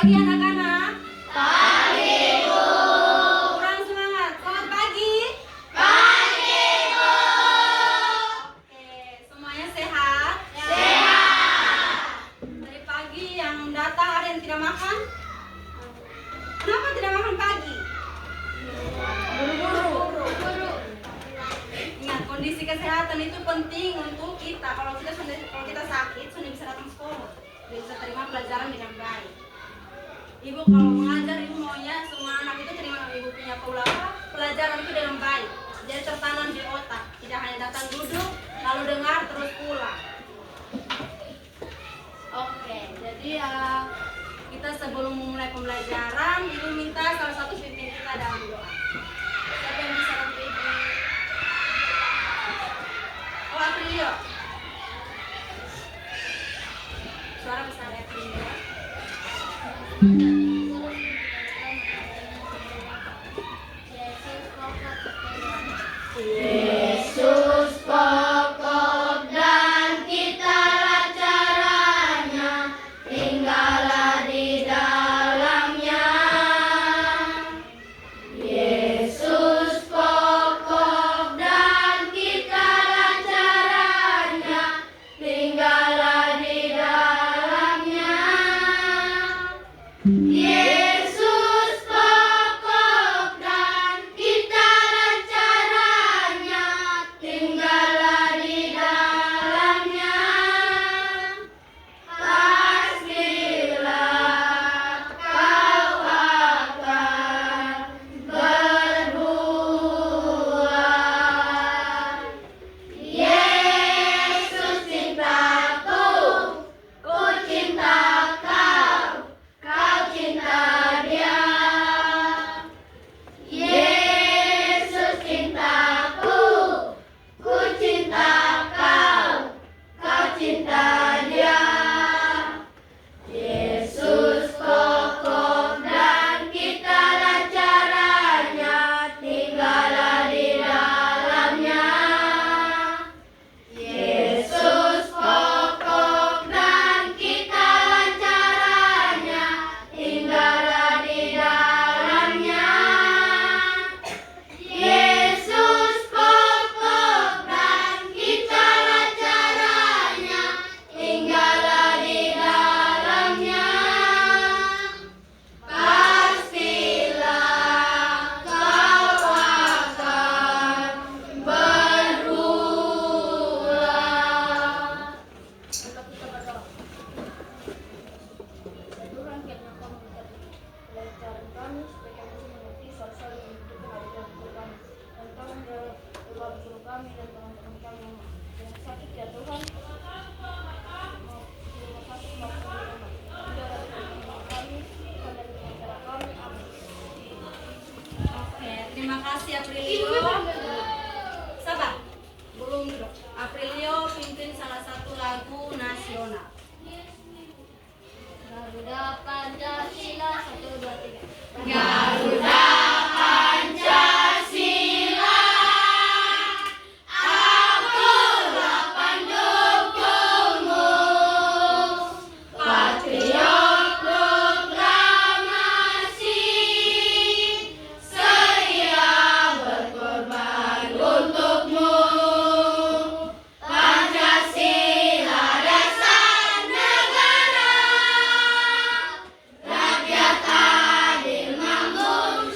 pagi anak-anak. Pagi, Bu. Kurang semangat. Selamat pagi. Pagi, Bu. Oke, semuanya sehat? Sehat. Dari pagi yang datang ada yang tidak makan? Kenapa tidak makan pagi? Buru-buru. Ingat, kondisi kesehatan itu penting untuk kita. Kalau kita sakit, sudah bisa datang sekolah, sudah bisa terima pelajaran dengan baik. Ibu kalau mengajar, ibu maunya semua anak itu terima ibu punya pelajaran itu dengan baik. Jadi tertanam di otak, tidak hanya datang duduk, lalu dengar terus pulang. Oke, jadi kita sebelum memulai pembelajaran, ibu minta salah satu pimpin kita dalam doa. Siapa yang bisa bantu ibu? Oh, Aprilio. Suara besar Aprilio. Yesus pokok dan kitalah caranya, tinggallah di dalamnya. Yesus pokok dan kitalah caranya, tinggallah di dalamnya. Yesus pokok dan kitalah caranya, tinggallah di dalamnya. Pastilah kau akan berbuah. Yesus cintaku, ku cinta kau, kau cinta Dia. Yesus cintaku, ku cinta kau, kau cinta Dia. Yesus pokok dan kitalah caranya, tinggallah di dalamnya. Yesus pokok dan kitalah caranya, tinggallah di dalamnya. Yesus pokok dan kitalah caranya, tinggallah di dalamnya. Pastilah kau akan berbuah. Tuhan, kiranya Kau memberkati pelajaran kami supaya kami bisa mengerti soal-soal yang membutuhkan hadirat hidup kami. Dan Kau menjawab doa bersama kami dan teman-teman kami yang sakit, ya Tuhan. Terima kasih, maafkan kami. Biarlah dengan kami, Tuhan, dan dengan cara kami. Amin. Oke, terima kasih Aprilio. Sabar, belum dulu. Aprilio pimpin salah satu lagu nasional. Garuda Pancasila, 1, 2, 3. Garuda Pancasila, akulah pendukungmu. Patriot proklamasi, setia berkorban untukmu. Pancasila dasar negara, rakyat adil makmur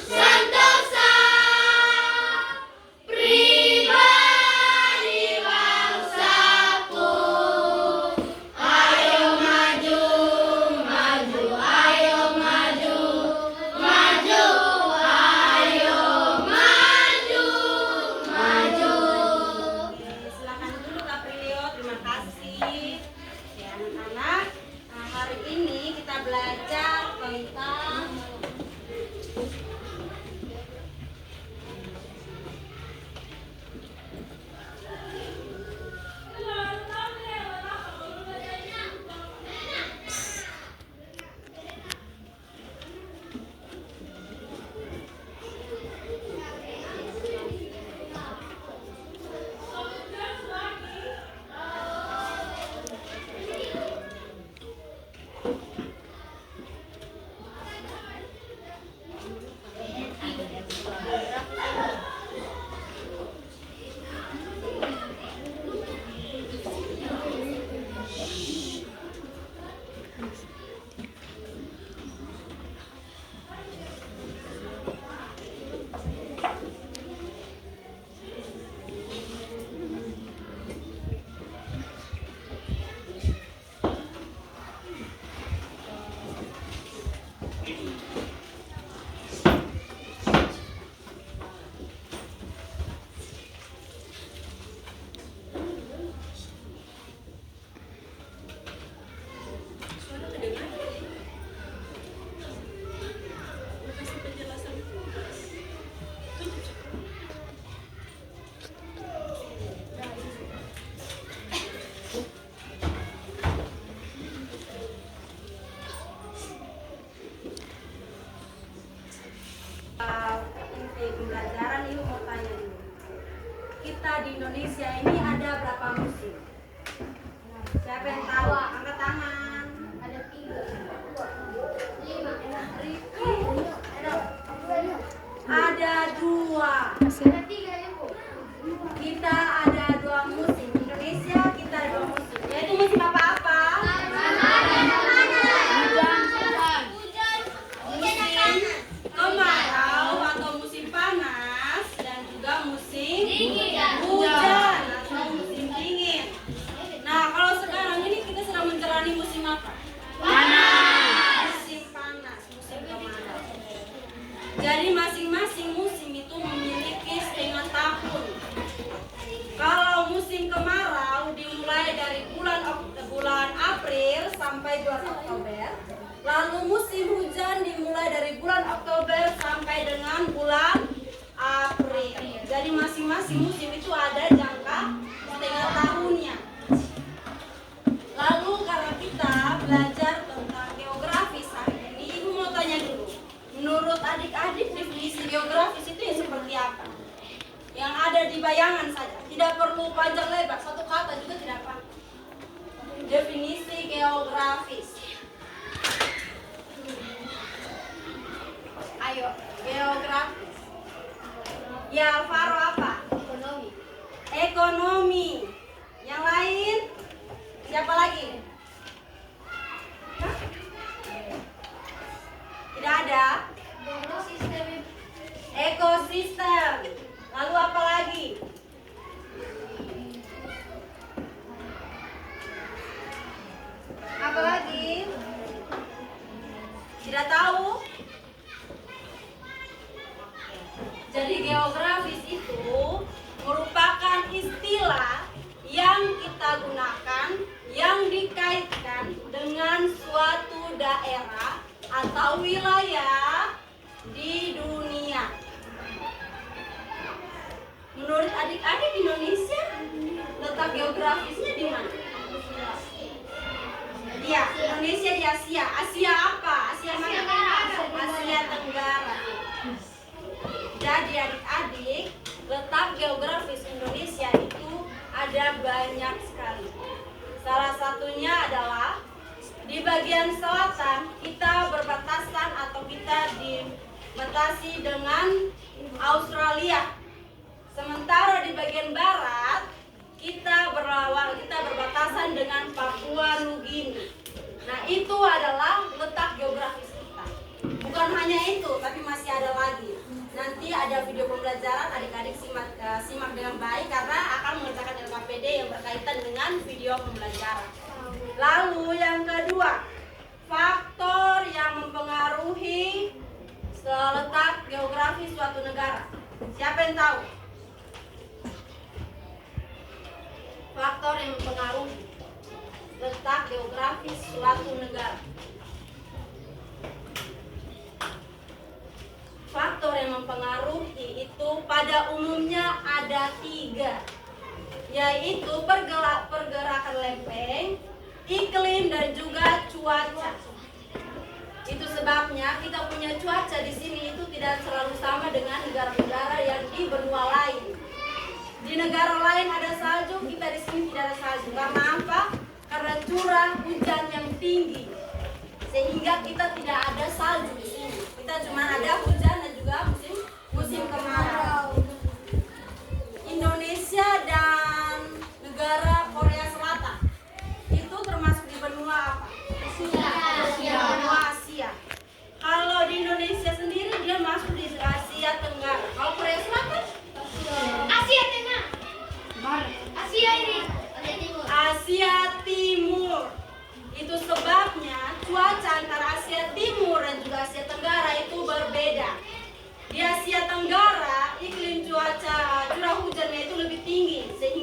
Siapa yang tahu? Angkat tangan. Ada 3, 5, 6. Ada 2. Ada 3 ya, Bu. Kita ada 2 musim. Indonesia kita ada 2 musim. Yaitu musim apa-apa? Kemarau atau musim panas dan juga musim hujan atau musim dingin. Nah, kalau sekarang ini kita sedang menjalani musim apa? Musim panas, musim kemarau. Jadi masing-masing musim itu memiliki setengah tahun. Kalau musim kemarau dimulai dari bulan April sampai bulan Oktober. Lalu musim hujan dimulai dari bulan Oktober sampai dengan bulan April. Jadi masing-masing musim itu ada jangka setengah tahunnya. Lalu karena kita belajar tentang geografis hari ini, Ibu mau tanya dulu. Menurut adik-adik definisi geografis itu yang seperti apa? Yang ada di bayangan saja, tidak perlu panjang lebar, satu kata juga tidak apa. Definisi geografis. Ayo, geografis. Ya, Alvaro apa? Ekonomi. Ekonomi. Yang lain? Siapa lagi? Hah? Tidak ada. Ekosistem. Ekosistem. Lalu apa lagi? Apa lagi? Tidak tahu? Jadi geografis itu merupakan istilah yang kita gunakan yang dikaitkan dengan suatu daerah atau wilayah di dunia. Menurut adik-adik Indonesia, letak geografisnya di mana? Iya, Indonesia di Asia. Asia apa? Asia mana? Asia Tenggara. Jadi adik-adik, letak geografis Indonesia itu ada banyak sekali. Salah satunya adalah di bagian selatan kita berbatasan atau kita dibatasi dengan Australia. Sementara di bagian barat kita berbatasan dengan Papua Nugini. Nah, itu adalah letak geografis kita. Bukan hanya itu, tapi masih ada lagi. Nanti ada video pembelajaran, adik-adik simak dengan baik karena akan mengerjakan LKPD yang berkaitan dengan video pembelajaran. Lalu yang kedua, faktor yang mempengaruhi letak geografis suatu negara. Siapa yang tahu? Faktor yang mempengaruhi letak geografis suatu negara. Faktor yang mempengaruhi itu pada umumnya ada 3, yaitu pergerakan lempeng, iklim, dan juga cuaca. Itu sebabnya kita punya cuaca di sini itu tidak selalu sama dengan negara-negara yang di benua lain. Di negara lain ada salju, kita di sini tidak ada salju. Karena apa? Karena curah hujan yang tinggi, sehingga kita tidak ada salju di sini. Kita cuma ada hujan dan juga musim kemarau. Indonesia dan negara Korea Selatan itu termasuk di benua apa? Asia. Benua Asia. Kalau di Indonesia sendiri dia masuk di Asia Tenggara. Kalau Korea Selatan? Asia Tengah. Asia ini. Asia Timur. Itu sebabnya cuaca antara Asia Timur dan juga Asia Tenggara itu berbeda. Di Asia Tenggara iklim cuaca curah hujannya itu lebih tinggi sehingga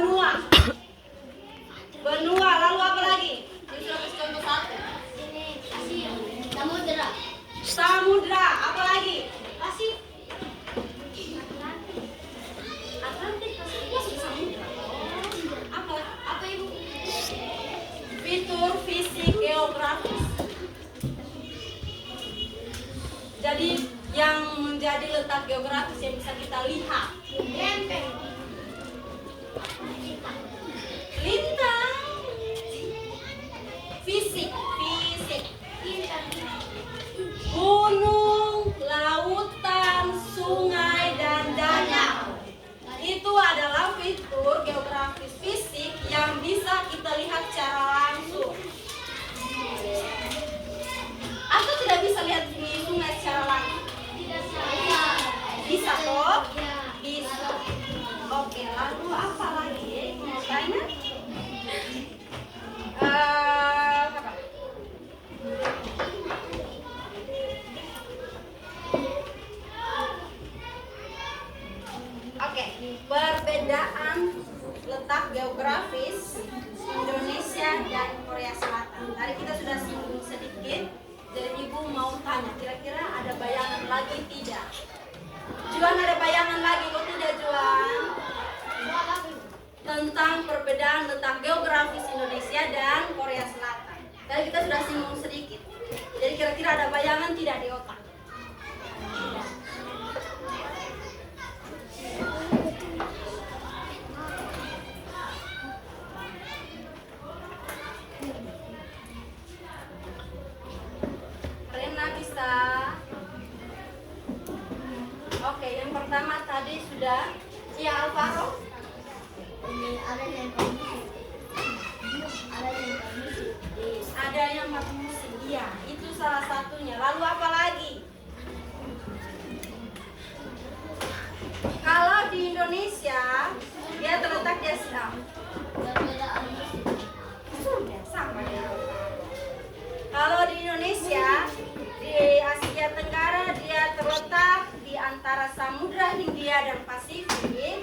benua. Benua, lalu apa lagi? Ini sudah kasih contoh satu. Ini Asia. Samudra. Samudra, apa lagi? Pasif. Atlantik, Pasifik masuk samudra. Apa ibu? Fitur fisik geografis. Jadi yang menjadi letak geografis yang bisa kita lihat. Lempeng. Lintang. Fisik. Gunung, lautan, sungai, dan danau. Itu adalah fitur geografis fisik yang bisa kita lihat secara langsung. Atau tidak bisa lihat di sungai secara langsung? Tidak saya. Bisa toh? Ya. Bisa. Oke, lalu apa lagi? Mau tanya? Apa? Oke, perbedaan letak geografis Indonesia dan Korea Selatan. Tadi kita sudah singgung sedikit. Jadi ibu mau tanya, kira-kira ada bayangan lagi tidak? Juan, ada bayangan lagi kok tidak, Juan? Tentang perbedaan letak geografis Indonesia dan Korea Selatan. Tadi kita sudah singgung sedikit. Jadi kira-kira ada bayangan tidak di otak? Rena bisa? Oke, yang pertama tadi sudah. Ya, Alvaro. Ini ada yang komisi. Ada yang komisi. Ada yang mati musim. Iya, itu salah satunya. Lalu apa lagi? Kalau di Indonesia, dia terletak di Asia. Perbedaan musim. Sudah sama ya. Kalau di Indonesia, di Asia Tenggara dia terletak di antara Samudra Hindia dan Pasifik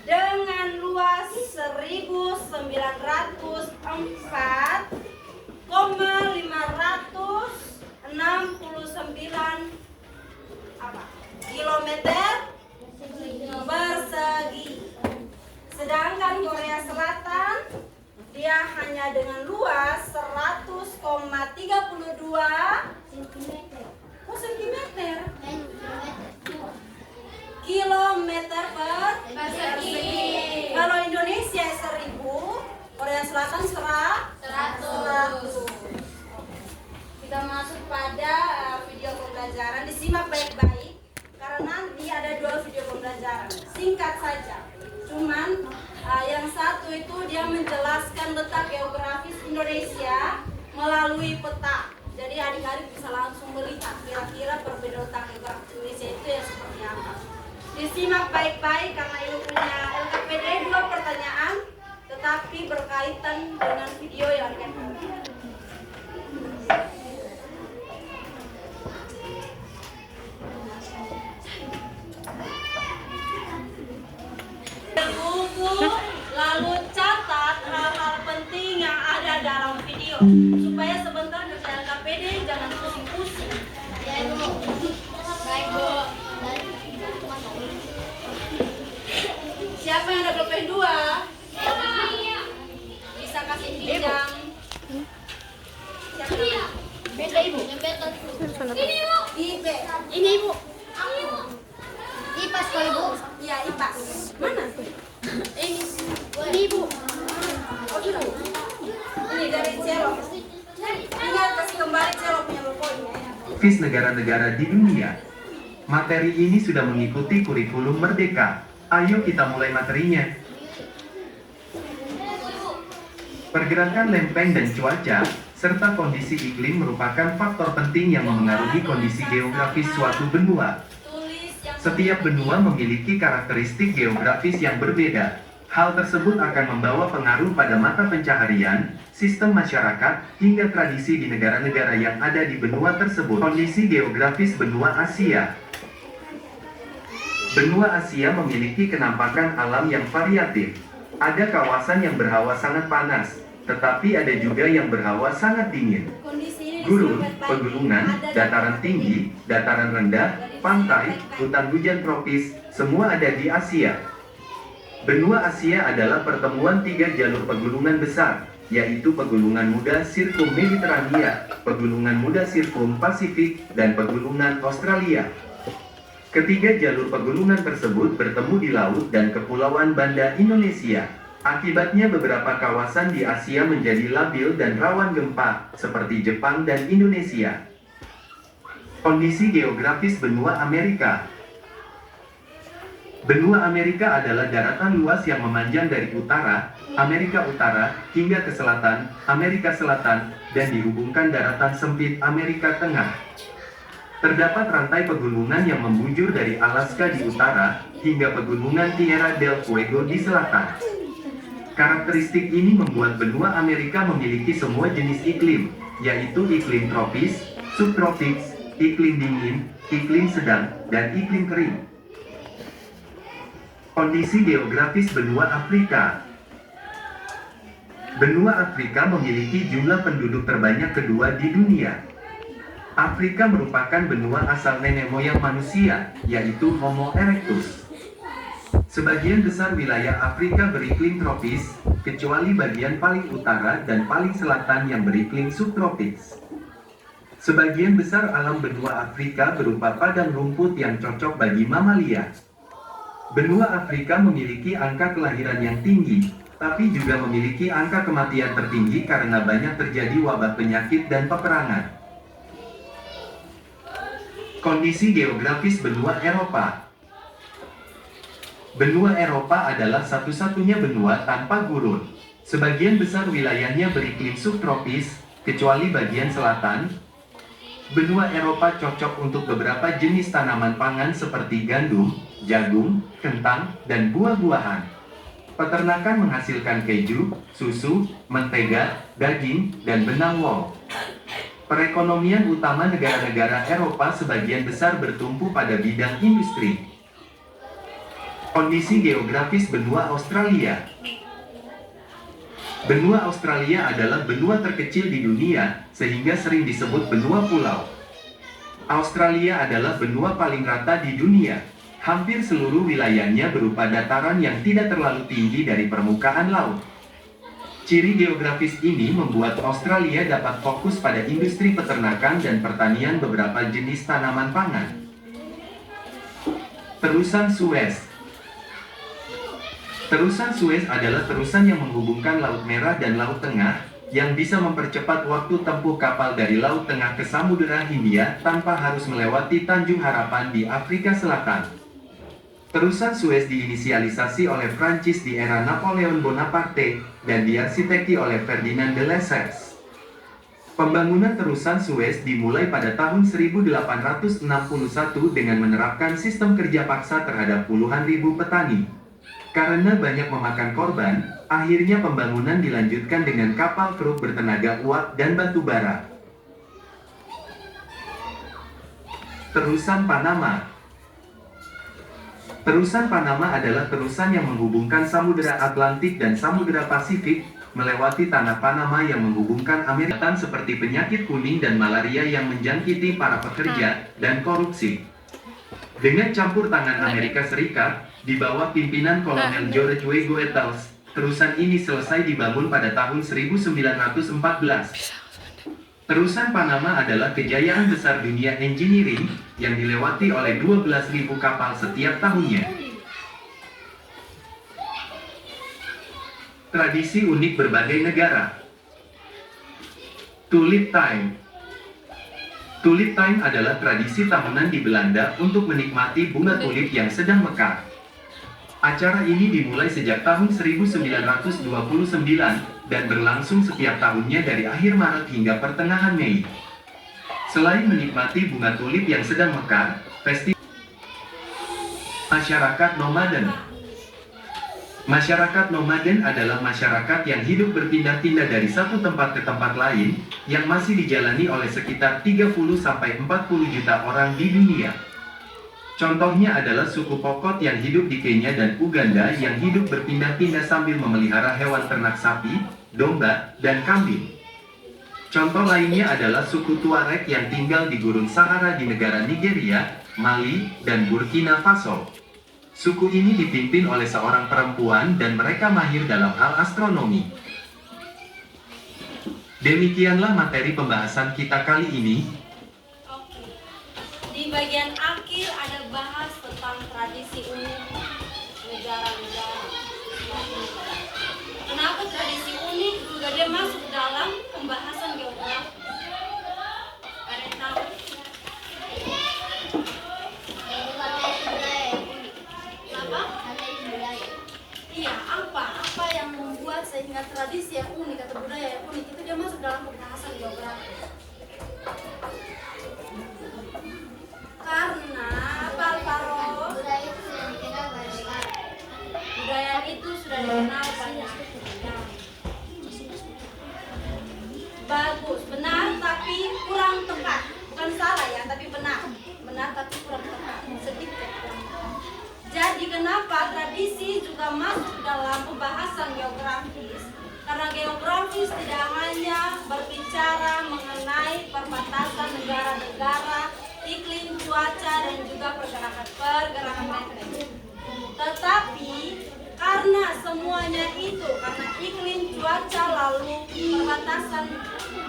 dengan luas 19,569 kilometer persegi. Sedangkan Korea Selatan dia hanya dengan luas 100,32 sentimeter kilometer persegi. Kalau Indonesia 1000, Korea Selatan 100. Kita masuk pada video pembelajaran. Disimak baik-baik karena nanti ada 2 video pembelajaran. Singkat saja. Cuman yang satu itu dia menjelaskan letak geografis Indonesia melalui peta. Jadi adik-adik bisa langsung melihat kira-kira perbedaan letak geografis Indonesia itu ya seperti apa. Disimak baik-baik karena ini punya LKPD 2 pertanyaan, tetapi berkaitan dengan video yang akan buku, lalu catat hal-hal penting yang ada dalam video supaya sebentar kerja LKPD jangan pusing-pusing. Ya Ibu. Baik Bu. Siapa yang ada pulpen 2? Bisa kasih pinjam. Siapa? Beda Ibu. Yang beda. Ini Ibu. Ibe. Ini Ibu. Ipas kok Ibu. Iya, IPAS. Mana? Ini. Ini Ibu. Oh, gitu. Ini dari Celok. Ingat kasih kembali Celok punya logonya. Vis negara-negara di dunia. Materi ini sudah mengikuti kurikulum Merdeka. Ayo kita mulai materinya. Pergerakan lempeng dan cuaca, serta kondisi iklim merupakan faktor penting yang memengaruhi kondisi geografis suatu benua. Setiap benua memiliki karakteristik geografis yang berbeda. Hal tersebut akan membawa pengaruh pada mata pencaharian, sistem masyarakat, hingga tradisi di negara-negara yang ada di benua tersebut. Kondisi geografis benua Asia. Benua Asia memiliki kenampakan alam yang variatif. Ada kawasan yang berhawa sangat panas, tetapi ada juga yang berhawa sangat dingin. Kondisi ini Gurun, disebut baik. pegunungan, Ada dataran tinggi, dataran rendah, pantai, hutan hujan tropis, semua ada di Asia. Benua Asia adalah pertemuan tiga jalur pegunungan besar, yaitu Pegunungan Muda Sirkum Mediterania, Pegunungan Muda Sirkum Pasifik, dan Pegunungan Australia. Ketiga jalur pegunungan tersebut bertemu di laut dan kepulauan Banda Indonesia. Akibatnya beberapa kawasan di Asia menjadi labil dan rawan gempa, seperti Jepang dan Indonesia. Kondisi geografis benua Amerika. Benua Amerika adalah daratan luas yang memanjang dari utara, Amerika Utara, hingga ke selatan, Amerika Selatan, dan dihubungkan daratan sempit Amerika Tengah. Terdapat rantai pegunungan yang membujur dari Alaska di utara, hingga pegunungan Tierra del Fuego di selatan. Karakteristik ini membuat benua Amerika memiliki semua jenis iklim, yaitu iklim tropis, subtropis, iklim dingin, iklim sedang, dan iklim kering. Kondisi geografis benua Afrika. Benua Afrika memiliki jumlah penduduk terbanyak kedua di dunia. Afrika merupakan benua asal nenek moyang manusia, yaitu Homo erectus. Sebagian besar wilayah Afrika beriklim tropis, kecuali bagian paling utara dan paling selatan yang beriklim subtropis. Sebagian besar alam benua Afrika berupa padang rumput yang cocok bagi mamalia. Benua Afrika memiliki angka kelahiran yang tinggi, tapi juga memiliki angka kematian tertinggi karena banyak terjadi wabah penyakit dan peperangan. Kondisi geografis benua Eropa. Benua Eropa adalah satu-satunya benua tanpa gurun. Sebagian besar wilayahnya beriklim subtropis, kecuali bagian selatan. Benua Eropa cocok untuk beberapa jenis tanaman pangan seperti gandum, jagung, kentang, dan buah-buahan. Peternakan menghasilkan keju, susu, mentega, daging, dan benang wol. Perekonomian utama negara-negara Eropa sebagian besar bertumpu pada bidang industri. Kondisi geografis benua Australia. Benua Australia adalah benua terkecil di dunia, sehingga sering disebut benua pulau. Australia adalah benua paling rata di dunia. Hampir seluruh wilayahnya berupa dataran yang tidak terlalu tinggi dari permukaan laut. Ciri geografis ini membuat Australia dapat fokus pada industri peternakan dan pertanian beberapa jenis tanaman pangan. Terusan Suez. Terusan Suez adalah terusan yang menghubungkan Laut Merah dan Laut Tengah, yang bisa mempercepat waktu tempuh kapal dari Laut Tengah ke Samudera Hindia tanpa harus melewati Tanjung Harapan di Afrika Selatan. Terusan Suez diinisialisasi oleh Prancis di era Napoleon Bonaparte dan diarsiteki oleh Ferdinand de Lesseps. Pembangunan terusan Suez dimulai pada tahun 1861 dengan menerapkan sistem kerja paksa terhadap puluhan ribu petani. Karena banyak memakan korban, akhirnya pembangunan dilanjutkan dengan kapal keruk bertenaga uap dan batu bara. Terusan Panama. Terusan Panama adalah terusan yang menghubungkan Samudera Atlantik dan Samudera Pasifik, melewati tanah Panama yang menghubungkan Amerika seperti penyakit kuning dan malaria yang menjangkiti para pekerja, dan korupsi. Dengan campur tangan Amerika Serikat, di bawah pimpinan Kolonel George W. Goethals, terusan ini selesai dibangun pada tahun 1914. Terusan Panama adalah kejayaan besar dunia engineering yang dilewati oleh 12.000 kapal setiap tahunnya. Tradisi unik berbagai negara. Tulip Time. Tulip Time adalah tradisi tahunan di Belanda untuk menikmati bunga tulip yang sedang mekar. Acara ini dimulai sejak tahun 1929 dan berlangsung setiap tahunnya dari akhir Maret hingga pertengahan Mei. Selain menikmati bunga tulip yang sedang mekar, festival masyarakat nomaden. Masyarakat nomaden adalah masyarakat yang hidup berpindah-pindah dari satu tempat ke tempat lain, yang masih dijalani oleh sekitar 30-40 juta orang di dunia. Contohnya adalah suku Pokot yang hidup di Kenya dan Uganda yang hidup berpindah-pindah sambil memelihara hewan ternak sapi, domba, dan kambing. Contoh lainnya adalah suku Tuareg yang tinggal di Gurun Sahara di negara Nigeria, Mali, dan Burkina Faso. Suku ini dipimpin oleh seorang perempuan dan mereka mahir dalam hal astronomi. Demikianlah materi pembahasan kita kali ini. Oke. Di bagian akhir ada bahas tentang tradisi unik negara-negara. Kenapa tradisi unik juga dia masuk dalam pembahasan geografi? Ada yang tahu? Apa? Iya, apa yang membuat sehingga tradisi yang unik atau budaya yang unik itu dia masuk dalam pembahasan geografi? Karena apa, Alvaro? Budaya itu sudah dikenal banyak sekali. Budaya itu sudah dikenal banyak. Bagus, benar tapi kurang tepat. Bukan salah ya, tapi benar. Benar tapi kurang tepat. Sedikit kurang tepat. Jadi kenapa tradisi juga masuk dalam pembahasan geografis? Karena geografis tidak hanya berbicara mengenai perbatasan negara-negara, iklim, cuaca, dan juga pergerakan mereka. Tetapi karena semuanya itu, karena iklim, cuaca, lalu perbatasan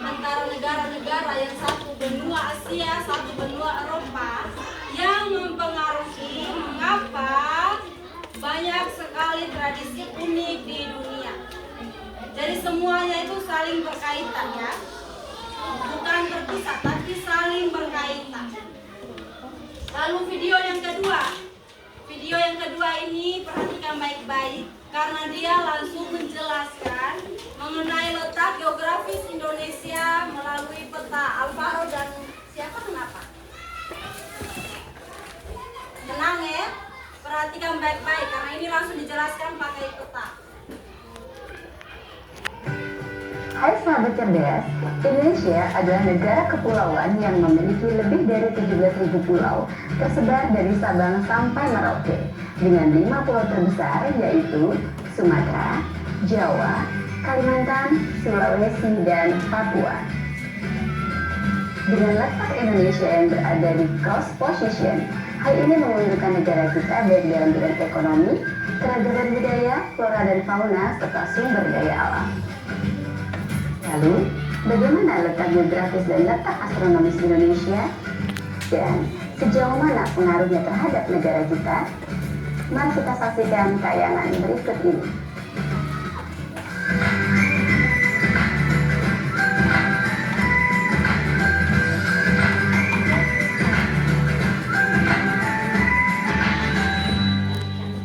antara negara-negara yang satu benua Asia, satu benua Eropa, yang mempengaruhi mengapa banyak sekali tradisi unik di dunia. Jadi semuanya itu saling berkaitan ya, bukan terpisah tapi saling berkaitan. Lalu video yang kedua ini perhatikan baik-baik karena dia langsung menjelaskan mengenai letak geografis Indonesia melalui peta. Alvaro dan siapa kenapa? Tenang ya, perhatikan baik-baik karena ini langsung dijelaskan pakai peta. Hai sahabat cerdas, Indonesia adalah negara kepulauan yang memiliki lebih dari 17.000 pulau tersebar dari Sabang sampai Merauke dengan 5 pulau terbesar yaitu Sumatera, Jawa, Kalimantan, Sulawesi, dan Papua. Dengan letak Indonesia yang berada di coast position, hal ini mengunjukkan negara kita baik dalam bidang ekonomi, keragaman budaya, flora dan fauna, serta sumber daya alam. Lalu, bagaimana letak geografis dan letak astronomis Indonesia? Dan sejauh mana pengaruhnya terhadap negara kita? Mari kita saksikan tayangan berikut ini.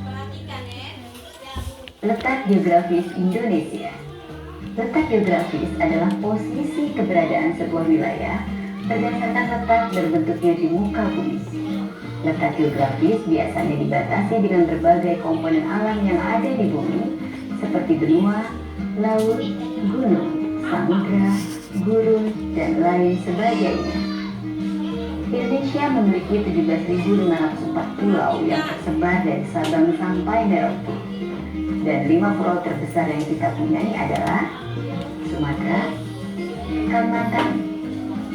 Perhatikan ya. Letak geografis Indonesia. Letak geografis adalah posisi keberadaan sebuah wilayah berdasarkan letak dan bentuknya di muka bumi. Letak geografis biasanya dibatasi dengan berbagai komponen alam yang ada di bumi, seperti benua, laut, gunung, samudra, gurun, dan lain sebagainya. Indonesia memiliki 17.504 pulau yang tersebar dari Sabang sampai Merauke. Dan 5 pulau terbesar yang kita punyai adalah Sumatera, Kalimantan,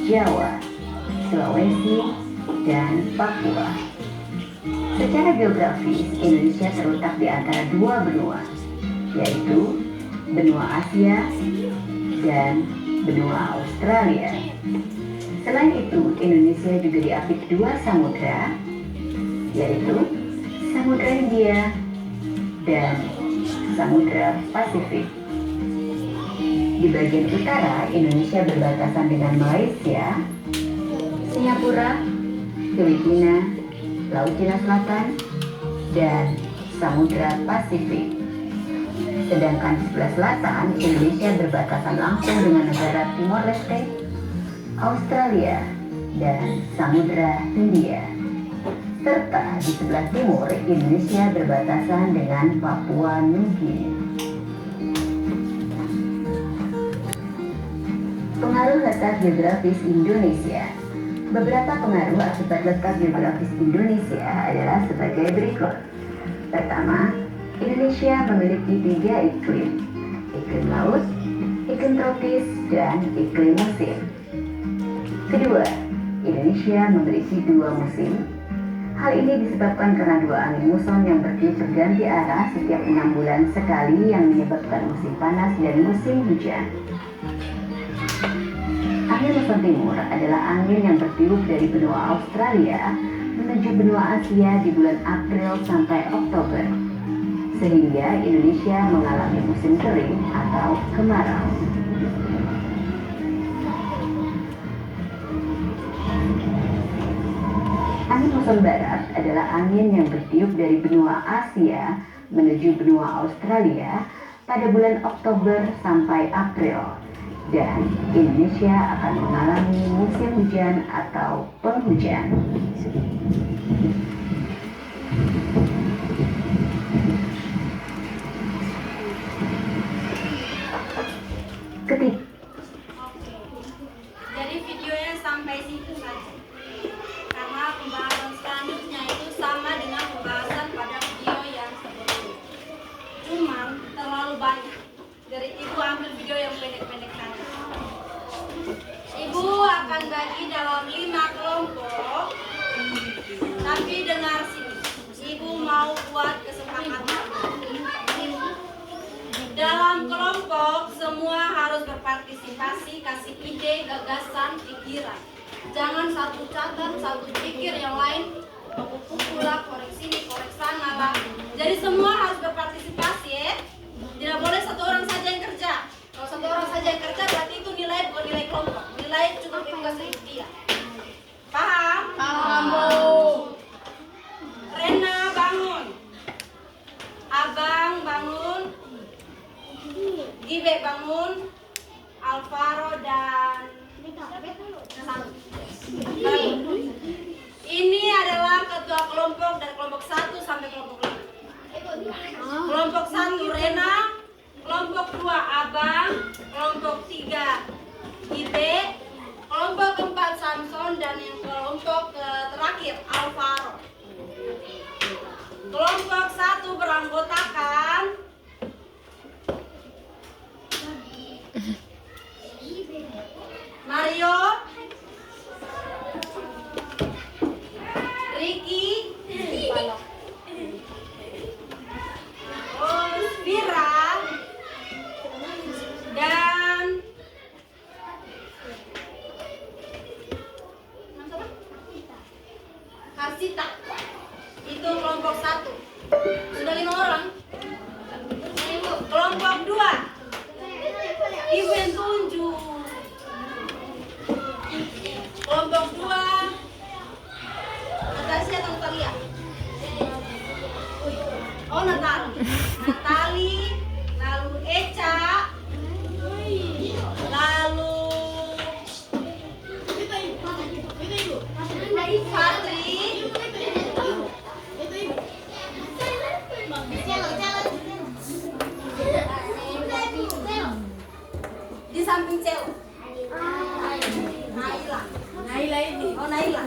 Jawa, Sulawesi, dan Papua. Secara geografis, Indonesia terletak di antara 2 benua, yaitu benua Asia dan benua Australia. Selain itu, Indonesia juga diapit 2 samudra, yaitu Samudra Hindia dan Samudra Pasifik. Di bagian utara, Indonesia berbatasan dengan Malaysia, Singapura, Filipina, Laut Cina Selatan, dan Samudra Pasifik. Sedangkan di sebelah selatan, Indonesia berbatasan langsung dengan negara Timor Leste, Australia, dan Samudra Hindia. Serta di sebelah timur, Indonesia berbatasan dengan Papua Nugini. Pengaruh letak geografis Indonesia. Beberapa pengaruh akibat letak geografis Indonesia adalah sebagai berikut. Pertama, Indonesia memiliki 3 iklim: iklim laut, iklim tropis, dan iklim musim. Kedua, Indonesia memiliki 2 musim. Hal ini disebabkan karena 2 angin muson yang bertiup berganti arah setiap 6 bulan sekali yang menyebabkan musim panas dan musim hujan. Angin muson timur adalah angin yang bertiup dari benua Australia menuju benua Asia di bulan April sampai Oktober, sehingga Indonesia mengalami musim kering atau kemarau. Angin muson barat adalah angin yang bertiup dari benua Asia menuju benua Australia pada bulan Oktober sampai April, dan Indonesia akan mengalami musim hujan atau penghujan. Ketiga, Jadi videonya sampai situ saja. Karena pembahasan selanjutnya itu sama dengan pembahasan pada video yang sebelumnya. Cuman terlalu banyak. Dari ibu ambil video yang pendek-pendek saja. Ibu akan bagi dalam 5 kelompok. Tapi dengar sini. Ibu mau buat kesepakatan. Dalam kelompok semua harus berpartisipasi, kasih ide, gagasan, pikiran. Jangan satu catat, satu pikir, yang lain kumpul lah, korek sini, korek sana lah. Jadi semua harus berpartisipasi ya. Tidak boleh satu orang saja yang kerja. Kalau satu orang saja yang kerja berarti itu nilai bukan nilai kelompok. Nilai cuma dikasih dia. Paham? Paham. Rena bangun. Abang bangun. Gibe bangun. Alvaro dan ini adalah ketua kelompok dari kelompok 1 sampai kelompok 5. Kelompok 1 Rena, kelompok 2 Abang, kelompok 3 Gibe, kelompok 4 Samson, dan yang kelompok terakhir Alvaro. Kelompok 1 beranggotakan Mario, Ricky, Vira, dan Karsita. Itu kelompok 1. Sudah 5 orang. Kelompok 2 Ibu yang tunjuk. Kelompok 2 Natasha atau Natalia? Oh, Natali, lalu Eca, lalu Fatri, di samping Celo Naila ini. Oh, Naila.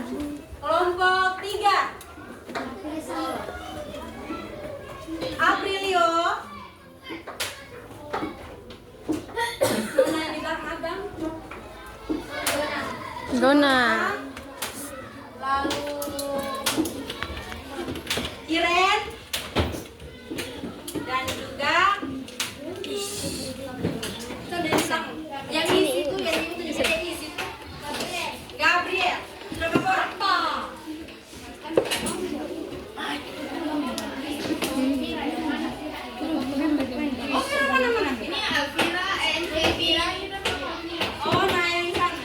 Kelompok 3 Aprilio. Mana yang di belakang abang? Dona. Lalu Iren. Dan juga yang isi itu, yang isi itu Gabriel. Berapa orang? Mana? Ini Alvira, Elvira. Oh, nah yang sana.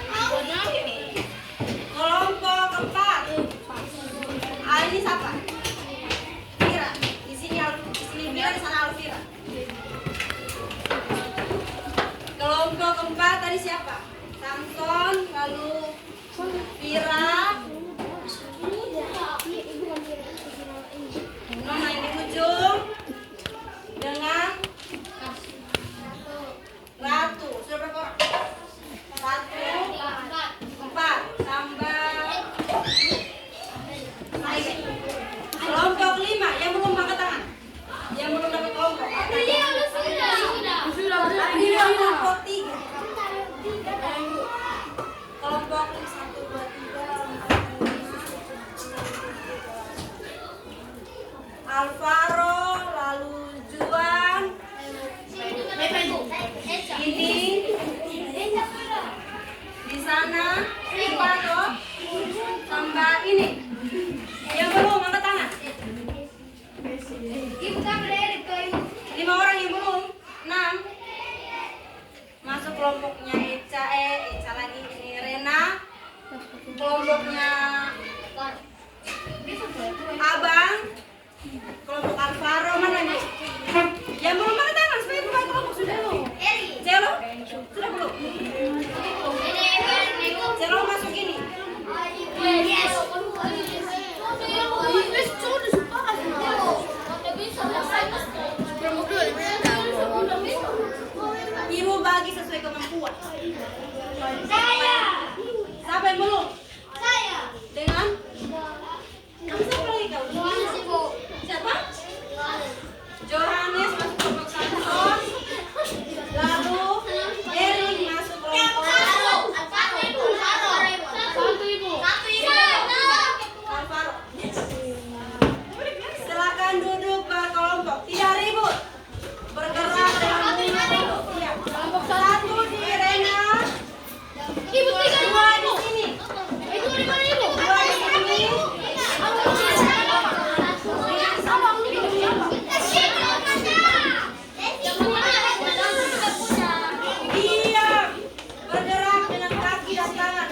dua toh tambah ini. Yang belum angkat tangan. Ibu kan berdiri tuh ibu. 5 orang yang belum. 6. Masuk kelompoknya Ica lagi ini Rena. Kelompoknya Abang. Kelompok Alvaro mana nih? Yang belum angkat tangan supaya bukan kelompok sudah belum. Celo? Sudah belum? Celo masuk ini. Yes. Ibu bagi sesuai kemampuan. Saya. Siapa yang belum? Saya. Dengan? Kamu siapa lagi kau? Yohanes ibu. Siapa? Johannes masuk kelompok 1. Lalu Erin masuk kelompok Satu ibu. Alvaro. Silakan duduk berkelompok. Tidak ribut. Bergerak dalam iya. Kelompok 1 di Rena. Ibu 2 di sini. Itu di mana ibu? 2 di sini. Diam. Bergerak dengan kaki dan tangan.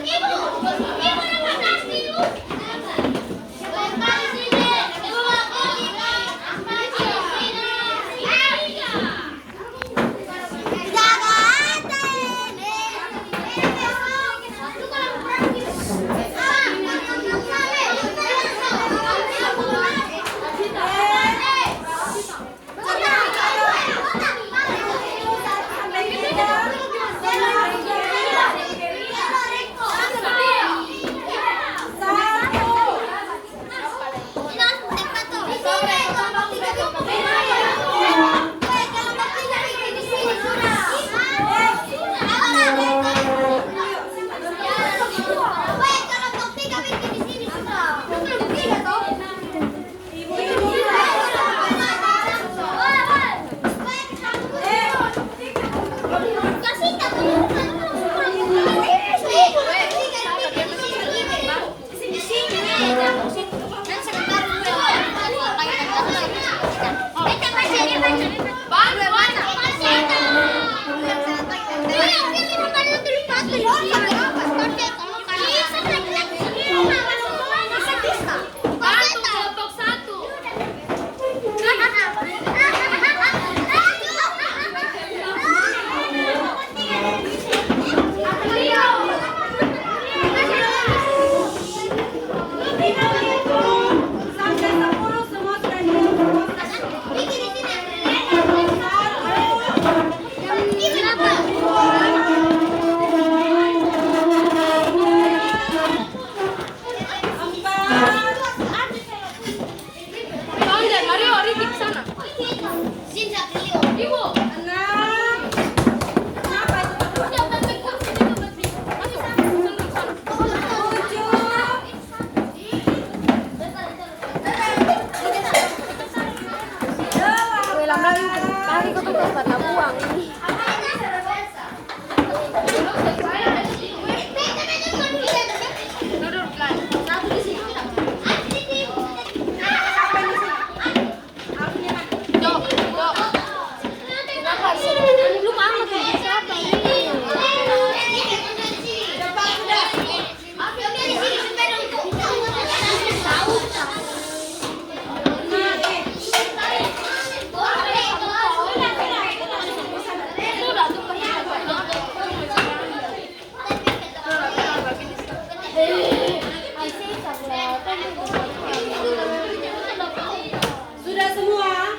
Sudah semua?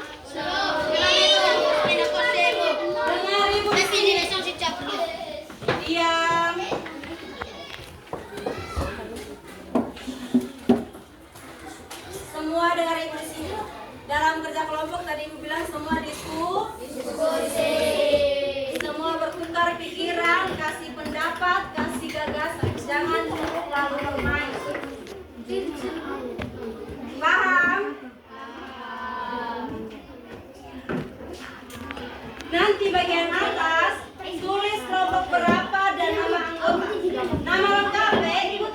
Dengar ibu. Diam. Semua dengar ibu di sini. Dalam kerja kelompok tadi ibu bilang semua diskusi. Semua bertukar pikiran, kasih pendapat, kasih gagasan. Jangan duduk lalu bermain. Paham? Nanti bagian atas tulis kelompok berapa dan nama anggota. Nama lengkapnya ibu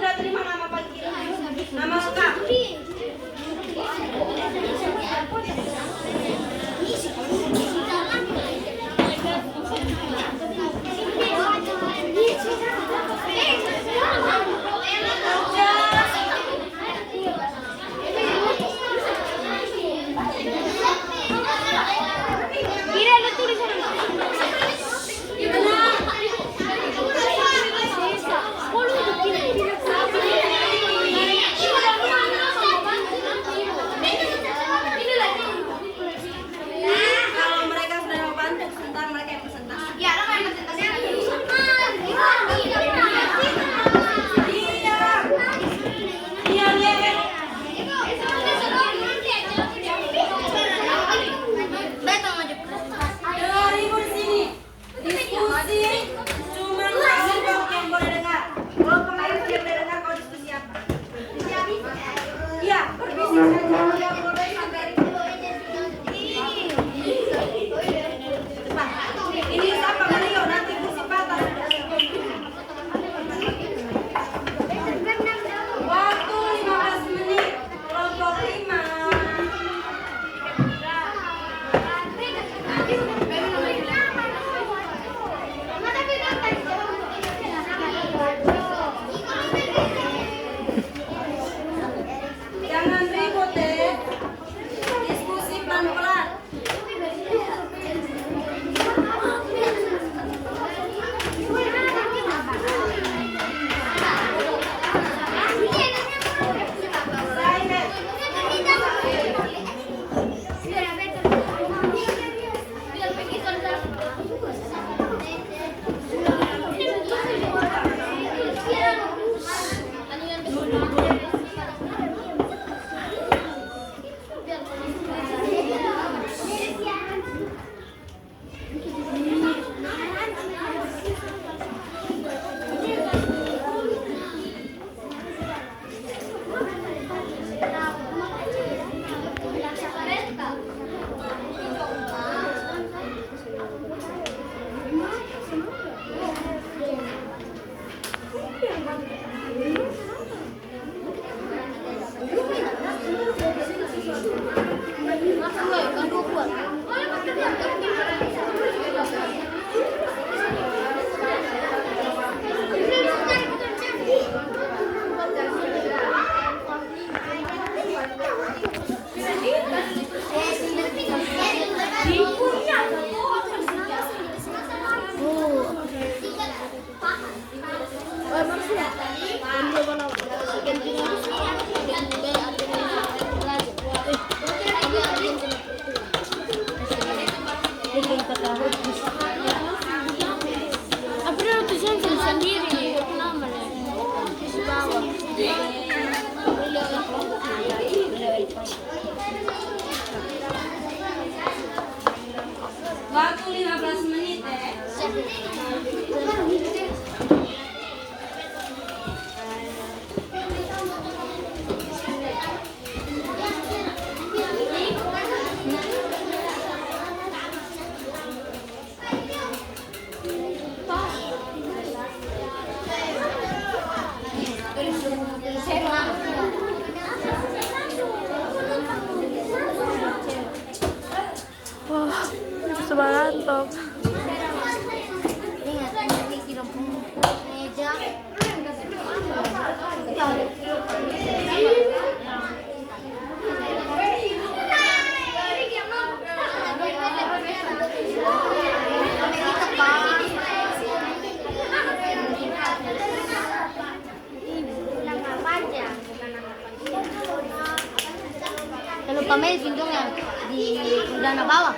Pak Melvin dong yang di Udana bawah.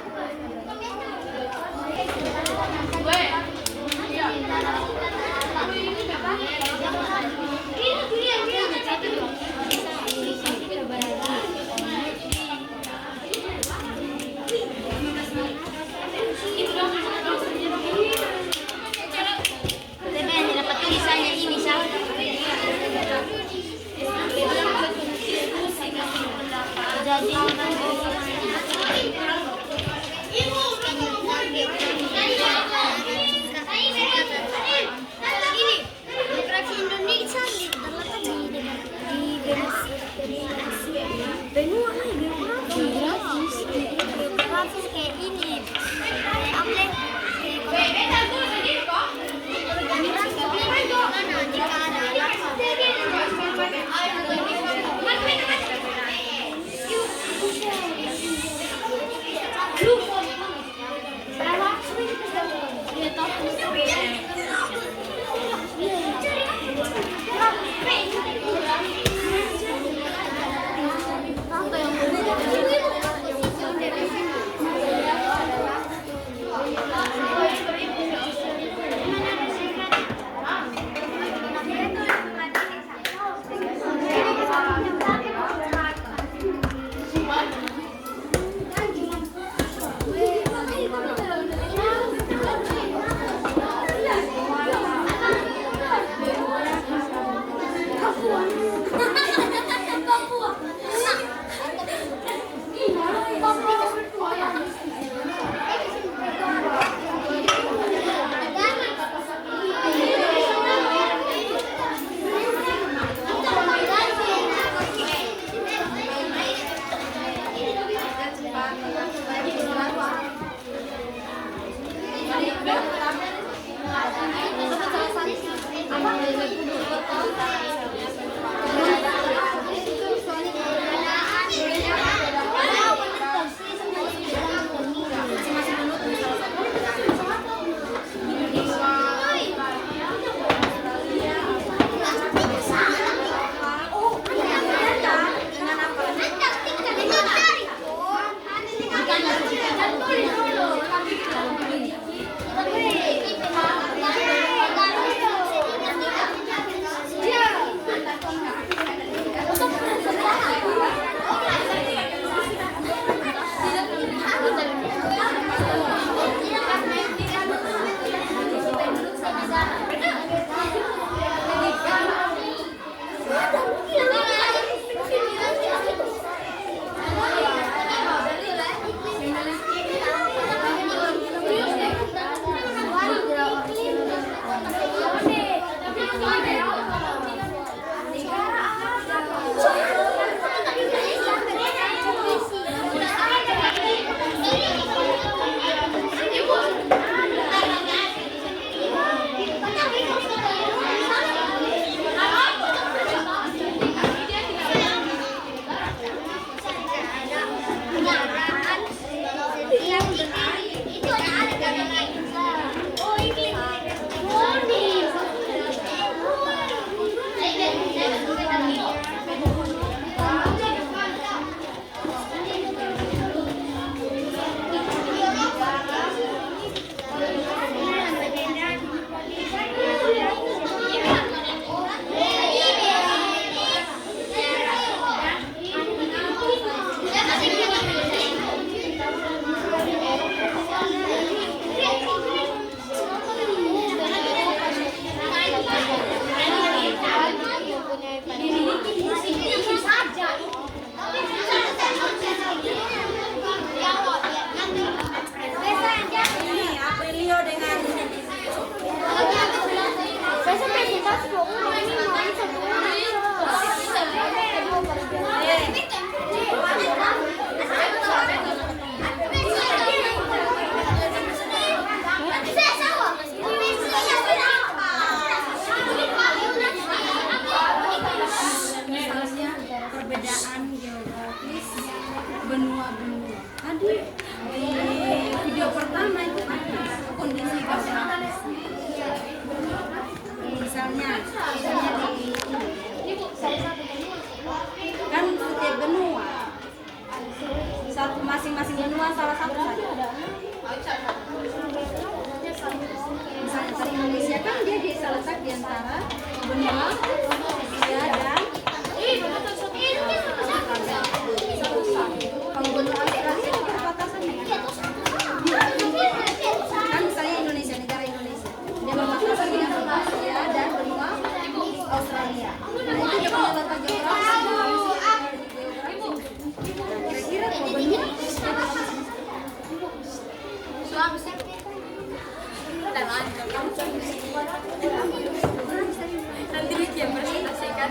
benua-benua. Tadi di video pertama itu ada kondisi geografisnya. Misalnya di kan setiap benua Nanti dia presentasikan.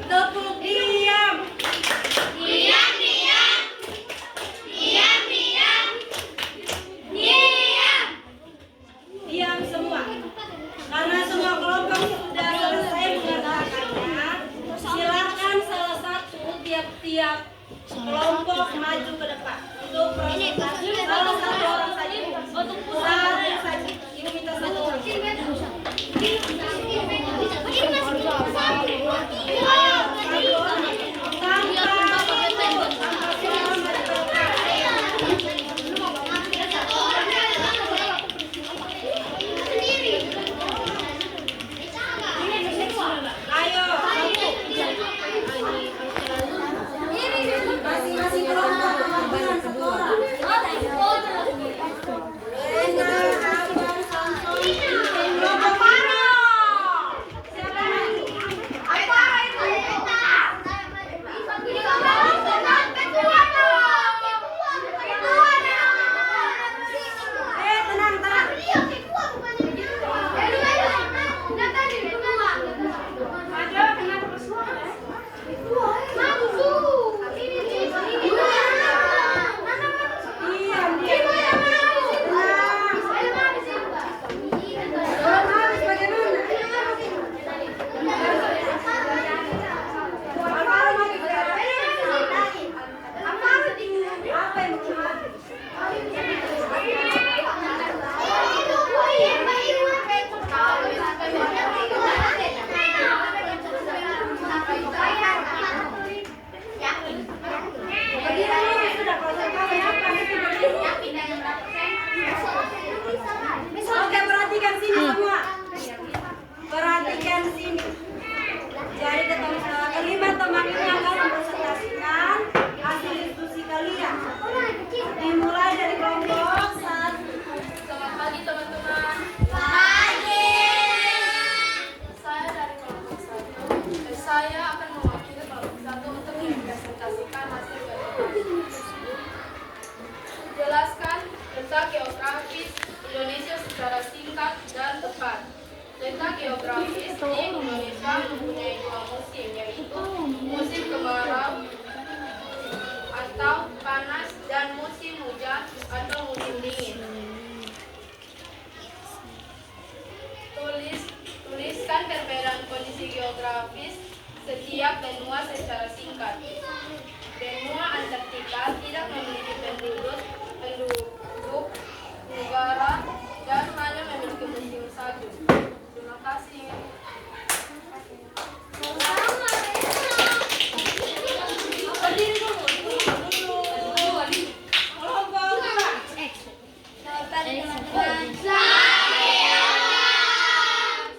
Tepuk diam. Diam semua. Karena semua kelompok sudah selesai mengerjakannya, silakan salah satu tiap-tiap kelompok maju ke depan untuk presentasi. Salah satu orang saja. Satu saja. Ibu minta satu orang. Masing-masing kelompok kemampuan satu orang. Kelompok mana? Siapa maju? Tenang, tenang. Diam, diam. Belum habis bagaimana? Alvaro mau bicara. Apa yang belum habis? Bagaimana sudah kalau saya tahu apa itu berdiri. Oke, perhatikan sini semua. Perhatikan sini. Jadi kelima teman ini akan mempresentasikan hasil diskusi kalian. Dimulai dari kelompok 1. Selamat pagi teman-teman. Saya dari kelompok 1. Saya akan mewakili kelompok 1 untuk mempresentasikan hasil evaluasi. Jelaskan tentang geografis Indonesia secara singkat dan tepat. Tentang geografis di Indonesia mempunyai 2 musim, yaitu musim kemarau atau panas dan musim hujan atau musim dingin. Tuliskan perbedaan kondisi geografis setiap benua secara singkat. Benua Antartika tidak memiliki penduduk negara dan hanya memiliki musim 1. Terima kasih. Berdiri dulu. Kelompok 2. Selamat pagi teman-teman.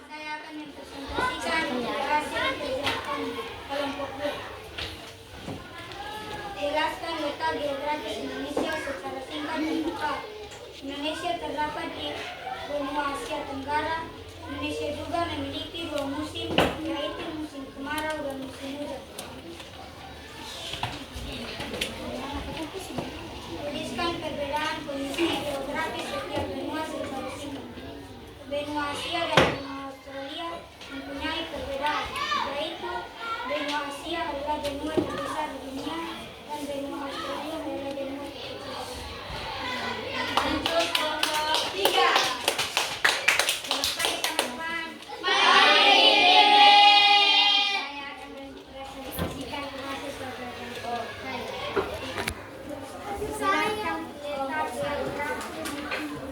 Saya akan mempresentasikan hasil kegiatan kelompok 2. Jelaskan letak geografis Indonesia secara singkat dan tepat. Indonesia terdapat di benua Asia Tenggara. Indonesia juga memiliki 2 musim, yaitu musim kemarau dan musim hujan. Tuliskan perbedaan kondisi geografis setiap benua secara singkat. Benua Asia dan benua Australia mempunyai perbedaan, yaitu benua Asia adalah benua terbesar di dunia dan benua Australia adalah benua terkecil. Lanjut kelompok 3. Selamat pagi teman-teman. Saya akan mempresentasikan hasil kegiatan saya. Jelaskan letak geografis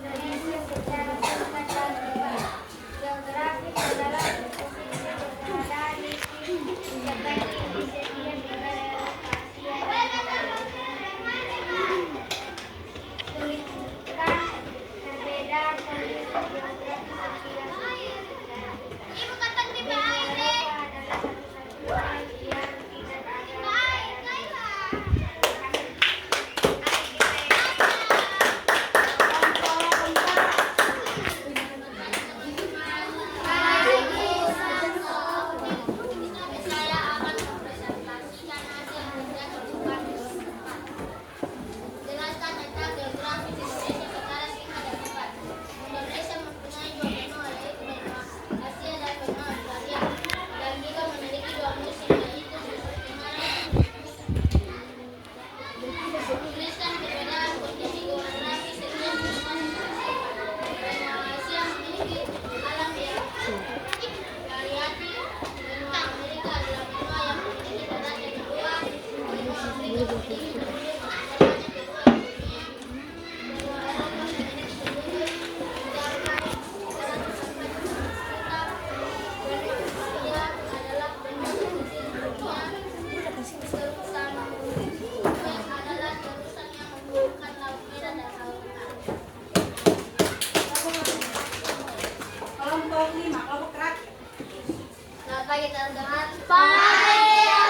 Maka kita dengar saya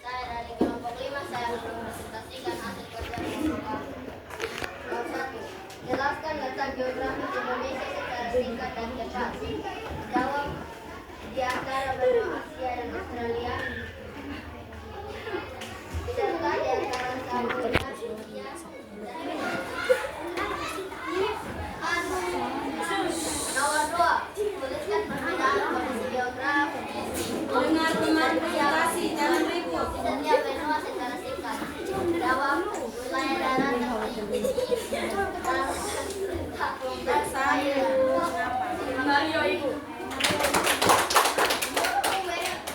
dari kelompok 5, saya merepresentasikan hasil kerja kelompok. Nomor 1. Jelaskan letak geografis Indonesia secara singkat dan cepat. Jawab. Di antara benua Asia dan Australia. Serta di antara Samudra Hindia dan Nomor 2. Tuliskan perbedaan kondisi geografis Dengar teman presentasi, jangan ribut. di setiap benua secara singkat. Jawab. Wilayah darat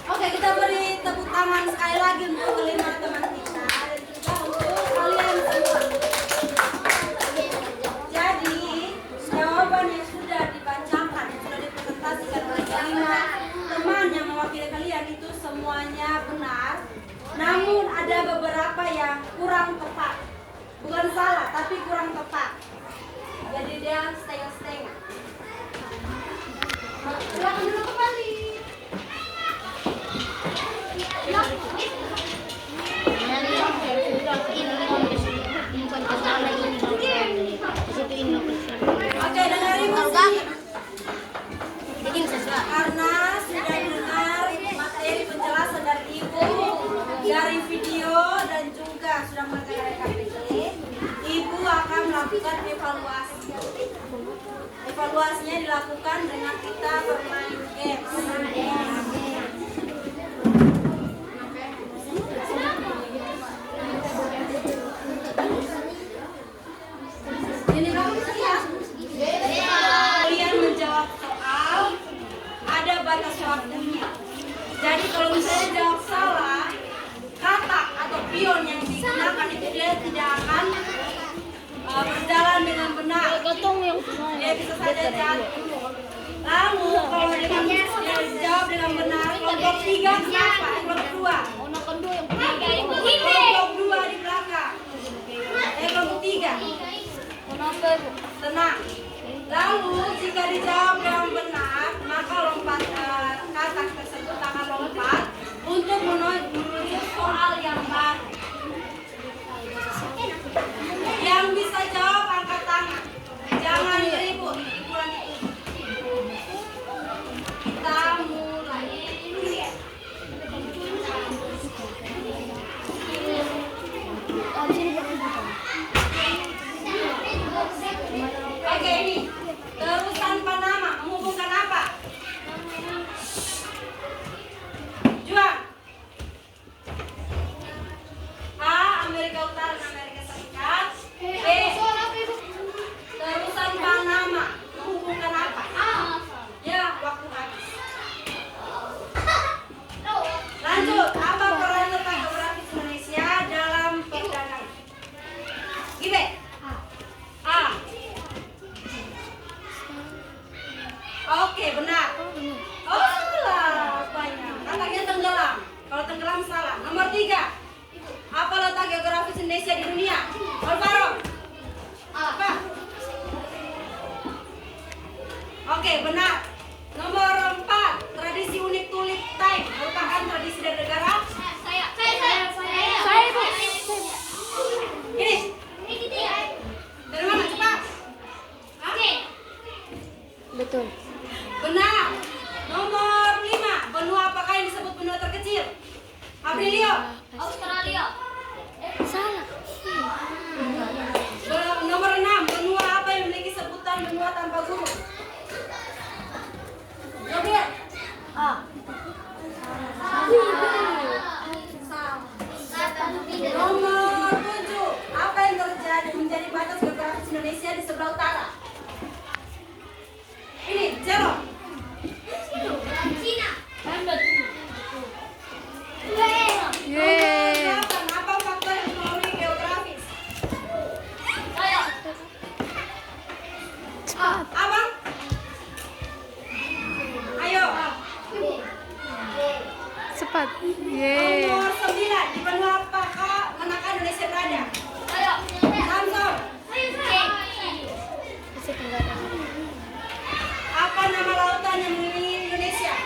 Oke, kita beri tepuk tangan sekali lagi untuk kelima teman kita dan juga untuk kalian semua. Jadi, jawaban yang sudah dibacakan, yang sudah dipresentasikan oleh kelima teman yang mewakili kalian itu semuanya benar. Namun ada beberapa yang kurang tepat. Bukan salah, tapi kurang tepat. Jadi dia setengah-setengah. Silakan dulu kembali. Oke, dengerin musik. Karena sudah dengar materi penjelasan dari Ibu dari video dan juga sudah mendengar KPJ, Ibu akan melakukan evaluasi. Evaluasinya dilakukan dengan kita bermain games. Ini kamu siap? Kalian menjawab soal, ada batas waktunya. Jadi kalau misalnya jawab salah, kata atau pion yang digunakan itu dia tidak akan berjalan dengan benar. Dia bisa saja jatuh. Lalu kalau dengan dia dijawab dengan benar, kelompok 3 kenapa? Kelompok 2. Kelompok 2 di belakang. Kelompok 3. Tenang. Lalu jika dijawab dengan benar, maka lompat kata tersebut akan lompat untuk menuju soal yang baru. Yang bisa jawab angkat tangan. Jangan ribut. Kita mulai. Oke, ini terusan Panama menghubungkan apa? Juang. A. Amerika Utara dan Amerika Serikat. B. Terusan Panama menghubungkan apa? Ya, waktu habis. Lanjut, apa peran letak geografis Indonesia dalam perdagangan? Gibe. A. Oke, benar. Oh, salah. Banyak. Katanya tenggelam. Kalau tenggelam salah. Nomor 3. Apa letak geografis Indonesia di dunia? Alvaro. Apa? Oke, benar. Nomor 4. Tradisi unik tulip time merupakan tradisi dari negara? Saya, Bu. Ini. Dari mana? Cepat. Hah? Betul. Benar. Nomor 5. Benua apakah yang disebut benua terkecil? Aprilio. Australia. Salah. Nomor 6. Benua apa yang memiliki sebutan benua tanpa gunung? Yogyakarta. A. Nomor 7. Apa yang menjadi batas geografis Indonesia di sebelah utara? Ini, zero. Cina. Nomor 8. Apa faktor yang mempengaruhi geografis? Abang? Ayo. Cepat. Yeay. Nomor 9. Di benua apakah manakah Indonesia berada? Samsung. Apa nama lautan yang mengelilingi Indonesia?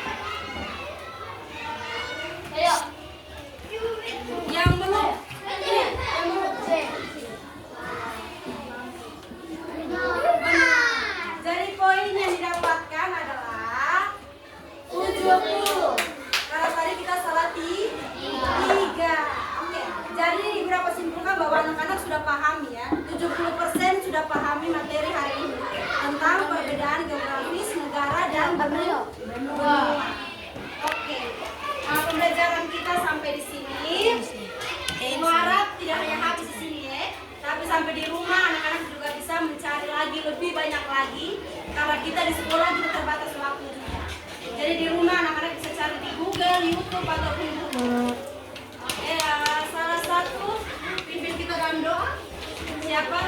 Benua. Oke. Pembelajaran kita sampai di sini. Semua harap tidak hanya habis di sini ya, tapi sampai di rumah anak-anak juga bisa mencari lagi lebih banyak lagi, karena kita di sekolah juga terbatas waktu juga. Jadi di rumah anak-anak bisa cari di Google, YouTube ataupun Google. Oke, salah satu pimpin kita dalam doa. Siapa?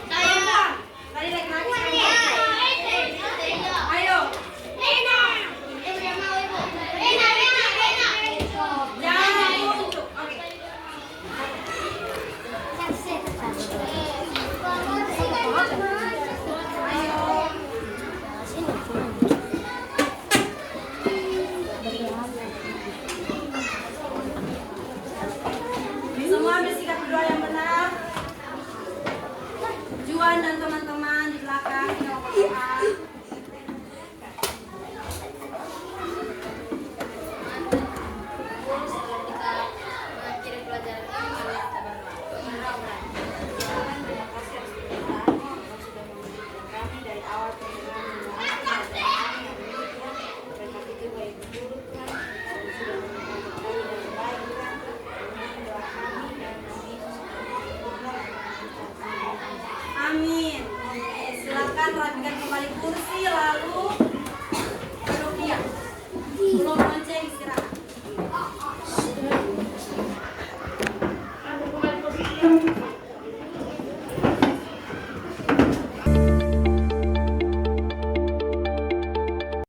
Saya. Tadi lagi. Ayo. Jangan untuk. Oke. Semua bersikap berdoa yang benar. Juan dan teman-teman di belakang kita berdoa. Amin. Silakan rapikan kembali kursi lalu